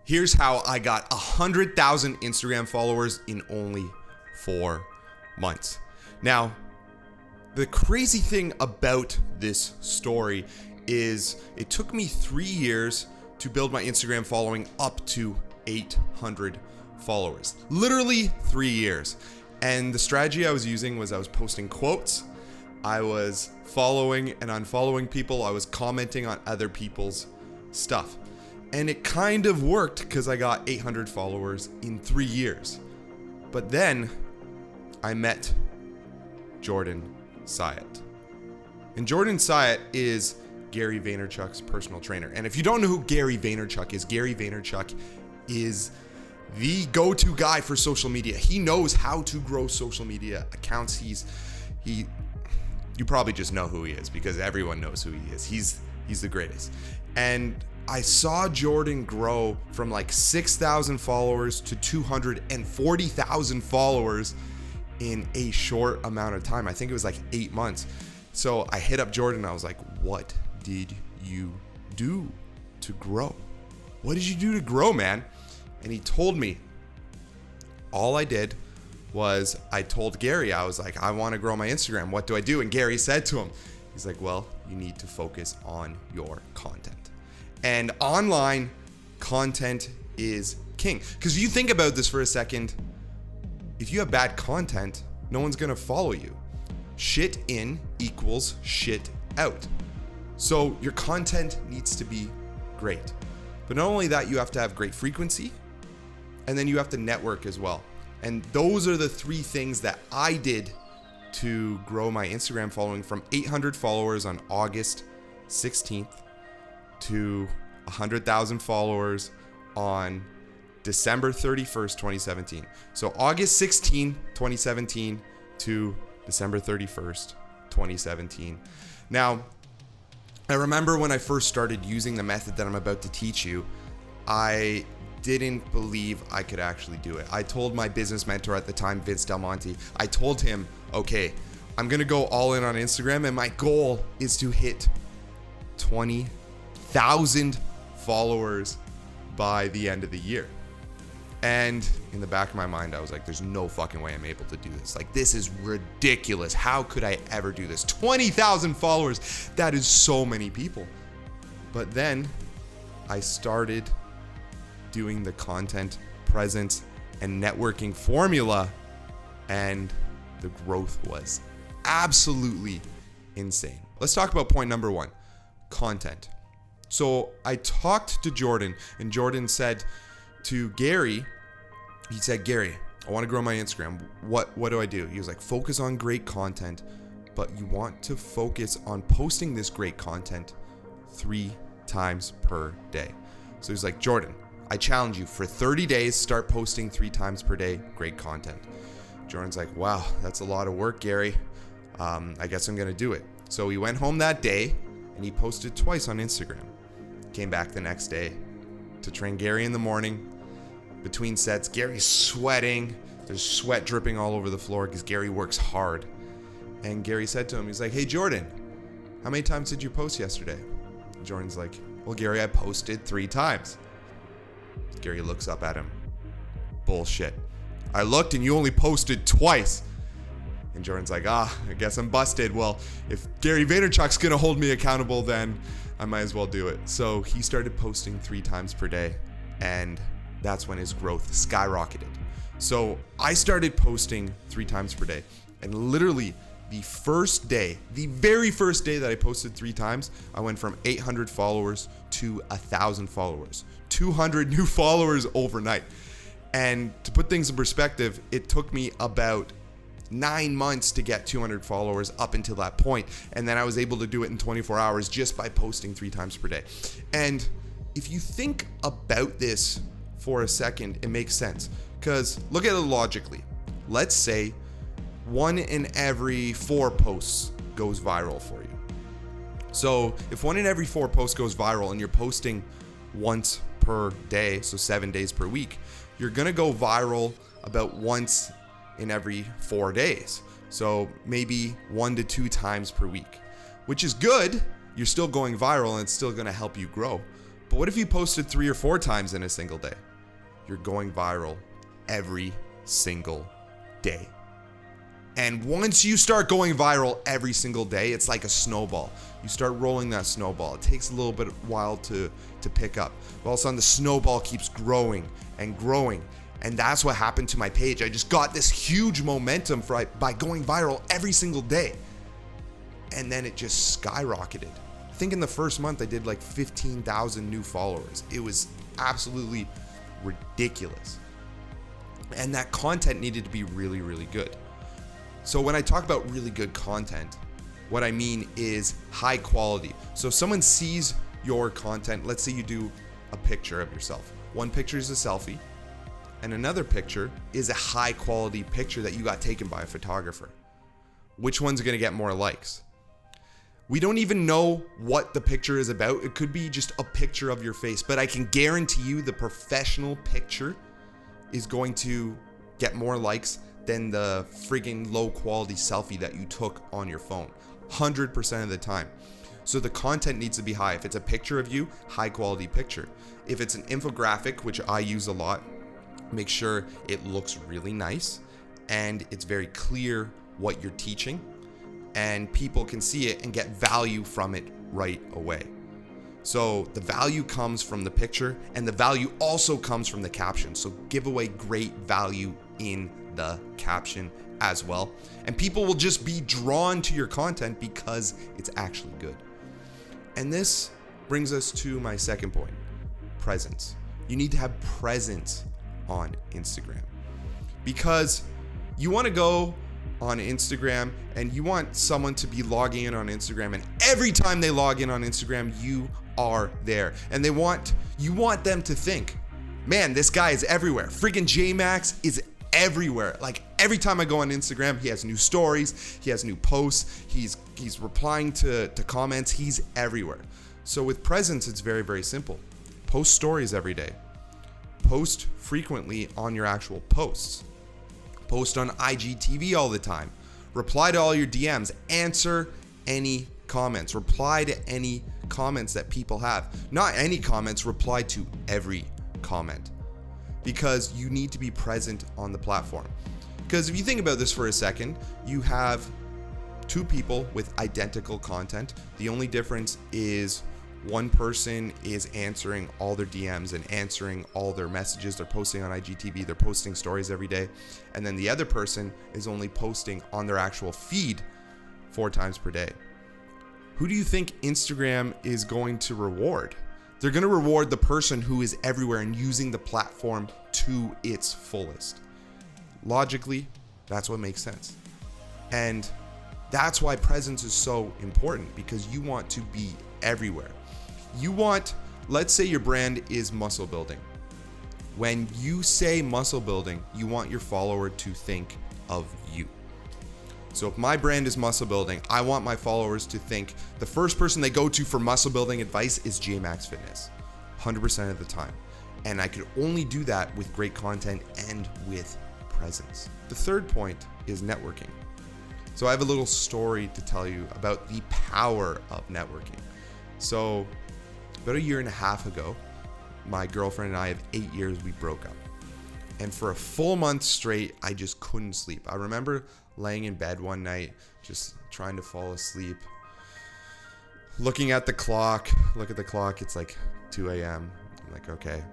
Here's how I got 100,000 Instagram followers in only 4 months. Now, the crazy thing about this story is it took me 3 years to build my Instagram following up to 800 followers. Literally 3 years. And the strategy I was using was I was posting quotes, I was following and unfollowing people, I was commenting on other people's stuff. And it kind of worked because I got 800 followers in 3 years. But then I met Jordan Syatt. And Jordan Syatt is Gary Vaynerchuk's personal trainer. And if you don't know who Gary Vaynerchuk is the go-to guy for social media. He knows how to grow social media accounts. You probably just know who he is because everyone knows who he is. He's the greatest. And I saw Jordan grow from like 6,000 followers to 240,000 followers in a short amount of time. I think it was like 8 months. So I hit up Jordan. I was like, what did you do to grow? What did you do to grow, man? And he told me, all I did was I told Gary, I was like, I want to grow my Instagram. What do I do? And Gary said to him, he's like, well, you need to focus on your content. And online content is king. Because if you think about this for a second, if you have bad content, no one's going to follow you. Shit in equals shit out. So your content needs to be great. But not only that, you have to have great frequency, and then you have to network as well. And those are the 3 things that I did to grow my Instagram following from 800 followers on August 16th to 100,000 followers on December 31st, 2017. So August 16, 2017 to December 31st, 2017. Now, I remember when I first started using the method that I'm about to teach you, I didn't believe I could actually do it. I told my business mentor at the time, Vince Del Monte, I told him, okay, I'm going to go all in on Instagram and my goal is to hit 20,000 followers by the end of the year. And in the back of my mind, I was like, there's no fucking way I'm able to do this. Like, this is ridiculous. How could I ever do this? 20,000 followers. That is so many people. But then I started doing the content, presence, and networking formula, and the growth was absolutely insane. Let's talk about point number 1, content. So I talked to Jordan, and Jordan said to Gary, he said, Gary, I want to grow my Instagram. What do I do? He was like, focus on great content, but you want to focus on posting this great content 3 times per day. So he's like, Jordan, I challenge you for 30 days, start posting 3 times per day, great content. Jordan's like, wow, that's a lot of work, Gary. I guess I'm going to do it. So he went home that day and he posted twice on Instagram. Came back the next day to train Gary in the morning. Between sets, Gary's sweating. There's sweat dripping all over the floor because Gary works hard. And Gary said to him, he's like, hey, Jordan, how many times did you post yesterday? And Jordan's like, well, Gary, I posted 3 times. Gary looks up at him. Bullshit. I looked and you only posted twice. And Jordan's like, I guess I'm busted. Well, if Gary Vaynerchuk's going to hold me accountable, then I might as well do it. So he started posting 3 times per day, and that's when his growth skyrocketed. So I started posting 3 times per day, and literally the very first day that I posted 3 times, I went from 800 followers to 1,000 followers, 200 new followers overnight. And to put things in perspective, it took me about 9 months to get 200 followers up until that point. And then I was able to do it in 24 hours just by posting 3 times per day. And if you think about this for a second, it makes sense. Because look at it logically. Let's say 1 in every 4 posts goes viral for you. So if 1 in every 4 posts goes viral and you're posting once per day, so 7 days per week, you're going to go viral about once in every 4 days. So maybe 1 to 2 times per week, which is good. You're still going viral and it's still going to help you grow. But what if you posted 3 or 4 times in a single day? You're going viral every single day. And once you start going viral every single day, it's like a snowball. You start rolling that snowball. It takes a little bit while to pick up. But all of a sudden the snowball keeps growing and growing. And that's what happened to my page. I just got this huge momentum by going viral every single day. And then it just skyrocketed. I think in the first month I did like 15,000 new followers. It was absolutely ridiculous. And that content needed to be really, really good. So when I talk about really good content, what I mean is high quality. So if someone sees your content, let's say you do a picture of yourself. One picture is a selfie, and another picture is a high quality picture that you got taken by a photographer. Which one's gonna get more likes? We don't even know what the picture is about. It could be just a picture of your face, but I can guarantee you the professional picture is going to get more likes than the friggin' low quality selfie that you took on your phone 100% of the time. So the content needs to be high. If it's a picture of you, high quality picture. If it's an infographic, which I use a lot, make sure it looks really nice and it's very clear what you're teaching and people can see it and get value from it right away. So the value comes from the picture and the value also comes from the caption. So give away great value in the caption as well. And people will just be drawn to your content because it's actually good. And this brings us to my second point, presence. You need to have presence on Instagram because you want to go on Instagram and you want someone to be logging in on Instagram, and every time they log in on Instagram, you are there. And you want them to think, man, this guy is everywhere. Freaking JMax is everywhere. Like every time I go on Instagram, he has new stories, he has new posts, he's replying to comments, he's everywhere. So with presence, it's very, very simple. Post stories every day. Post frequently on your actual posts. Post on IGTV all the time. Reply to all your DMs. Answer any comments. Reply to any comments that people have. Not any comments, reply to every comment. Because you need to be present on the platform. Because if you think about this for a second, you have 2 people with identical content. The only difference is one person is answering all their DMs and answering all their messages. They're posting on IGTV, they're posting stories every day. And then the other person is only posting on their actual feed 4 times per day. Who do you think Instagram is going to reward? They're going to reward the person who is everywhere and using the platform to its fullest. Logically, that's what makes sense. And that's why presence is so important, because you want to be everywhere. Let's say your brand is muscle building. When you say muscle building, you want your follower to think of you. So if my brand is muscle building, I want my followers to think the first person they go to for muscle building advice is jmaxfitness, 100% of the time. And I could only do that with great content and with presence. The third point is networking. So I have a little story to tell you about the power of networking. So about 1.5 years ago, my girlfriend and I of 8 years, we broke up. And for a full month straight, I just couldn't sleep. I remember laying in bed one night, just trying to fall asleep. Looking at the clock, it's like 2 a.m. I'm like, okay,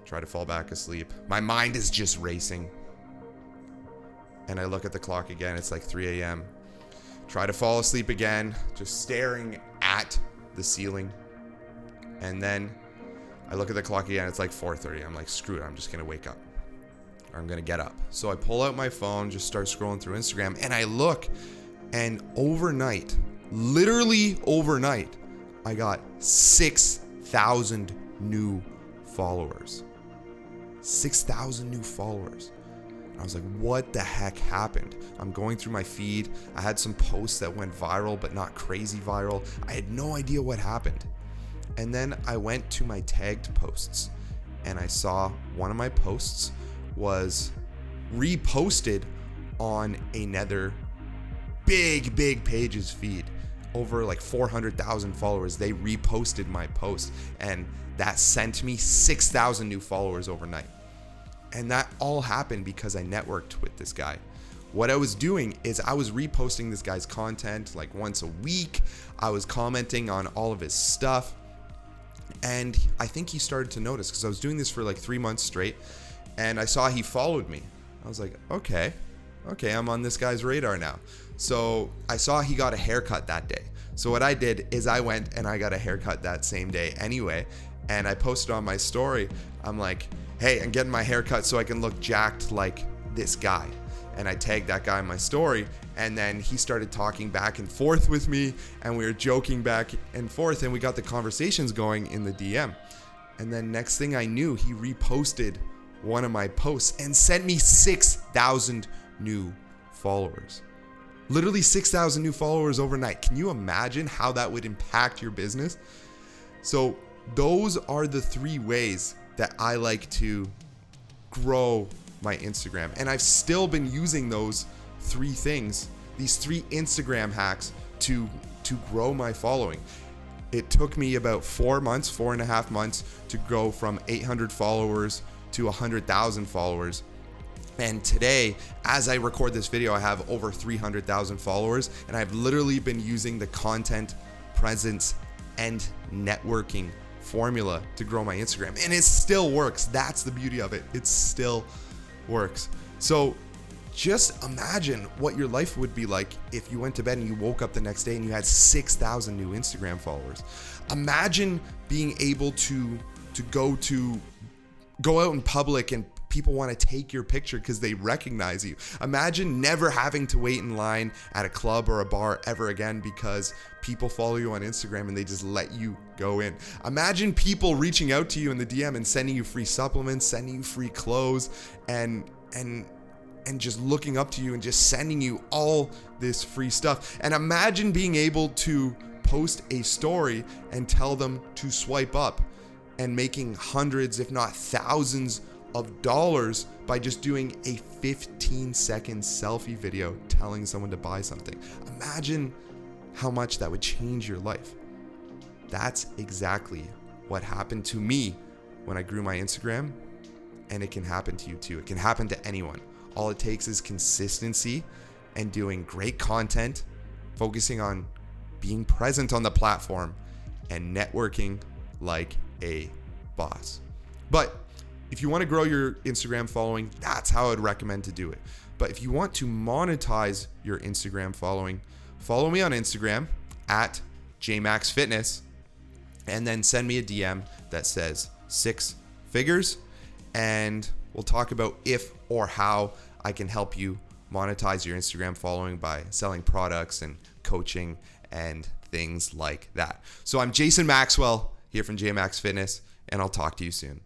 try to fall back asleep. My mind is just racing. And I look at the clock again, it's like 3 a.m. Try to fall asleep again, just staring at the ceiling. And then I look at the clock again, it's like 4:30. I'm like, screw it, I'm just gonna wake up. Or I'm gonna get up. So I pull out my phone, just start scrolling through Instagram, and I look, and overnight, literally overnight, I got 6,000 new followers. 6,000 new followers. I was like, what the heck happened? I'm going through my feed. I had some posts that went viral, but not crazy viral. I had no idea what happened. And then I went to my tagged posts and I saw one of my posts was reposted on another big page's feed. Over like 400,000 followers, they reposted my post, and that sent me 6,000 new followers overnight. And that all happened because I networked with this guy. What I was doing is I was reposting this guy's content like once a week. I was commenting on all of his stuff. And I think he started to notice because I was doing this for like 3 months straight. And I saw he followed me. I was like, okay, I'm on this guy's radar now. So I saw he got a haircut that day. So what I did is I went and I got a haircut that same day anyway. And I posted on my story, I'm like, hey, I'm getting my haircut so I can look jacked like this guy. And I tagged that guy in my story. And then he started talking back and forth with me. And we were joking back and forth. And we got the conversations going in the DM. And then next thing I knew, he reposted one of my posts and sent me 6,000 new followers. Literally 6,000 new followers overnight. Can you imagine how that would impact your business? So those are the 3 ways that I like to grow my Instagram. And I've still been using those 3 things, these 3 Instagram hacks to grow my following. It took me about 4.5 months to go from 800 followers to 100,000 followers. And today, as I record this video, I have over 300,000 followers, and I've literally been using the content, presence, and networking formula to grow my Instagram. And it still works. That's the beauty of it. It still works. So just imagine what your life would be like if you went to bed and you woke up the next day and you had 6,000 new Instagram followers. Imagine being able to go out in public and people want to take your picture because they recognize you. Imagine never having to wait in line at a club or a bar ever again because people follow you on Instagram and they just let you go in. Imagine people reaching out to you in the DM and sending you free supplements, sending you free clothes, and just looking up to you and just sending you all this free stuff. And imagine being able to post a story and tell them to swipe up and making hundreds, if not thousands of dollars by just doing a 15-second selfie video telling someone to buy something. Imagine how much that would change your life. That's exactly what happened to me when I grew my Instagram, and it can happen to you too. It can happen to anyone. All it takes is consistency and doing great content, focusing on being present on the platform, and networking like a boss. But if you want to grow your Instagram following, that's how I'd recommend to do it. But if you want to monetize your Instagram following, follow me on Instagram at jmaxfitness, and then send me a DM that says 6 figures, and we'll talk about if or how I can help you monetize your Instagram following by selling products and coaching and things like that. So I'm Jason Maxwell here from JMax Fitness, and I'll talk to you soon.